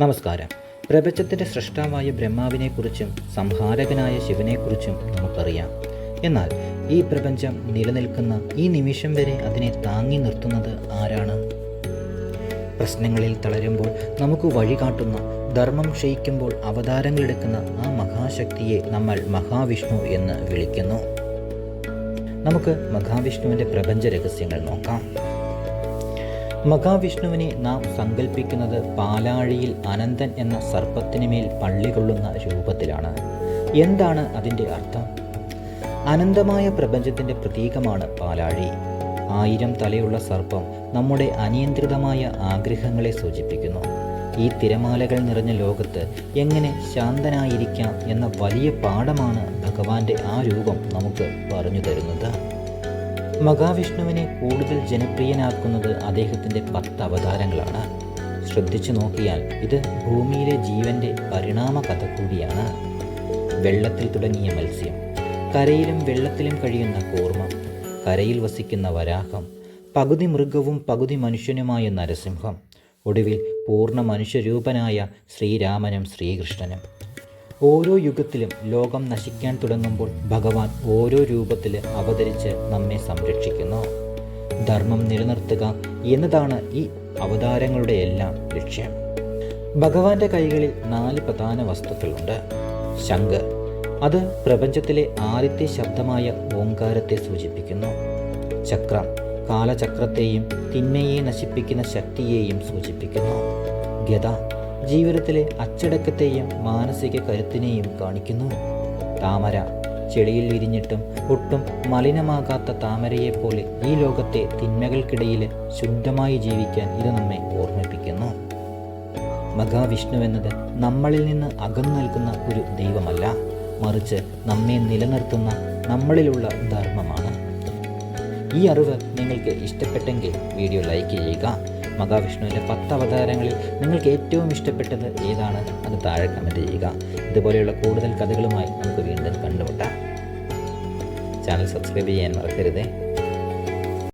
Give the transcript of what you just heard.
നമസ്കാരം. പ്രപഞ്ചത്തിൻ്റെ സൃഷ്ടാവായ ബ്രഹ്മാവിനെക്കുറിച്ചും സംഹാരകനായ ശിവനെക്കുറിച്ചും നമുക്കറിയാം. എന്നാൽ ഈ പ്രപഞ്ചം നിലനിൽക്കുന്ന ഈ നിമിഷം വരെ അതിനെ താങ്ങി നിർത്തുന്നത് ആരാണ്? പ്രശ്നങ്ങളിൽ തളരുമ്പോൾ നമുക്ക് വഴികാട്ടുന്ന, ധർമ്മം ക്ഷയിക്കുമ്പോൾ അവതാരങ്ങളെടുക്കുന്ന ആ മഹാശക്തിയെ നമ്മൾ മഹാവിഷ്ണു എന്ന് വിളിക്കുന്നു. നമുക്ക് മഹാവിഷ്ണുവിൻ്റെ പ്രപഞ്ച രഹസ്യങ്ങൾ നോക്കാം. മഹാവിഷ്ണുവിനെ നാം സങ്കല്പിക്കുന്നത് പാലാഴിയിൽ അനന്തൻ എന്ന സർപ്പത്തിനുമേൽ പള്ളികൊള്ളുന്ന രൂപത്തിലാണ്. എന്താണ് അതിൻ്റെ അർത്ഥം? അനന്തമായ പ്രപഞ്ചത്തിൻ്റെ പ്രതീകമാണ് പാലാഴി. 1000 തലയുള്ള സർപ്പം നമ്മുടെ അനിയന്ത്രിതമായ ആഗ്രഹങ്ങളെ സൂചിപ്പിക്കുന്നു. ഈ തിരമാലകൾ നിറഞ്ഞ ലോകത്ത് എങ്ങനെ ശാന്തനായിരിക്കാം എന്ന വലിയ പാഠമാണ് ഭഗവാന്റെ ആ രൂപം നമുക്ക് പറഞ്ഞു തരുന്നത്. മഹാവിഷ്ണുവിനെ കൂടുതൽ ജനപ്രിയനാക്കുന്നത് അദ്ദേഹത്തിൻ്റെ 10 അവതാരങ്ങളാണ്. ശ്രദ്ധിച്ചു നോക്കിയാൽ ഇത് ഭൂമിയിലെ ജീവൻ്റെ പരിണാമ കഥ കൂടിയാണ്. വെള്ളത്തിൽ തുടങ്ങിയ മത്സ്യം, കരയിലും വെള്ളത്തിലും കഴിയുന്ന കൂർമ്മം, കരയിൽ വസിക്കുന്ന വരാഹം, പകുതി മൃഗവും പകുതി മനുഷ്യനുമായ നരസിംഹം, ഒടുവിൽ പൂർണ്ണ മനുഷ്യരൂപനായ ശ്രീരാമനും ശ്രീകൃഷ്ണനും. ഓരോ യുഗത്തിലും ലോകം നശിക്കാൻ തുടങ്ങുമ്പോൾ ഭഗവാൻ ഓരോ രൂപത്തിൽ അവതരിച്ച് നമ്മെ സംരക്ഷിക്കുന്നു. ധർമ്മം നിലനിർത്തുക എന്നതാണ് ഈ അവതാരങ്ങളുടെ എല്ലാം ലക്ഷ്യം. ഭഗവാന്റെ കൈകളിൽ 4 പ്രധാന വസ്തുക്കളുണ്ട്. ശംഖ്, അത് പ്രപഞ്ചത്തിലെ ആദ്യത്തെ ശബ്ദമായ ഓങ്കാരത്തെ സൂചിപ്പിക്കുന്നു. ചക്രം, കാലചക്രത്തെയും തിന്മയെ നശിപ്പിക്കുന്ന ശക്തിയെയും സൂചിപ്പിക്കുന്നു. ഗദ, ജീവിതത്തിലെ അച്ചടക്കത്തെയും മാനസിക കരുത്തിനെയും കാണിക്കുന്നു. താമര, ചെടിയിൽ വിരിഞ്ഞിട്ടും ഒട്ടും മലിനമാകാത്ത താമരയെപ്പോലെ ഈ ലോകത്തെ തിന്മകൾക്കിടയിൽ ശുദ്ധമായി ജീവിക്കാൻ ഇത് നമ്മെ ഓർമ്മിപ്പിക്കുന്നു. മഹാവിഷ്ണു എന്നത് നമ്മളിൽ നിന്ന് അകന്നു നിൽക്കുന്ന ഒരു ദൈവമല്ല, മറിച്ച് നമ്മെ നിലനിർത്തുന്ന നമ്മളിലുള്ള ധർമ്മമാണ്. ഈ അറിവ് നിങ്ങൾക്ക് ഇഷ്ടപ്പെട്ടെങ്കിൽ വീഡിയോ ലൈക്ക് ചെയ്യുക. മഹാവിഷ്ണുവിൻ്റെ 10 അവതാരങ്ങളിൽ നിങ്ങൾക്ക് ഏറ്റവും ഇഷ്ടപ്പെട്ടത് ഏതാണ്? അത് താഴെ കമൻറ്റ് ചെയ്യുക. ഇതുപോലെയുള്ള കൂടുതൽ കഥകളുമായി നമുക്ക് വീണ്ടും കണ്ടുമുട്ടാം. ചാനൽ സബ്സ്ക്രൈബ് ചെയ്യാൻ മറക്കരുതേ.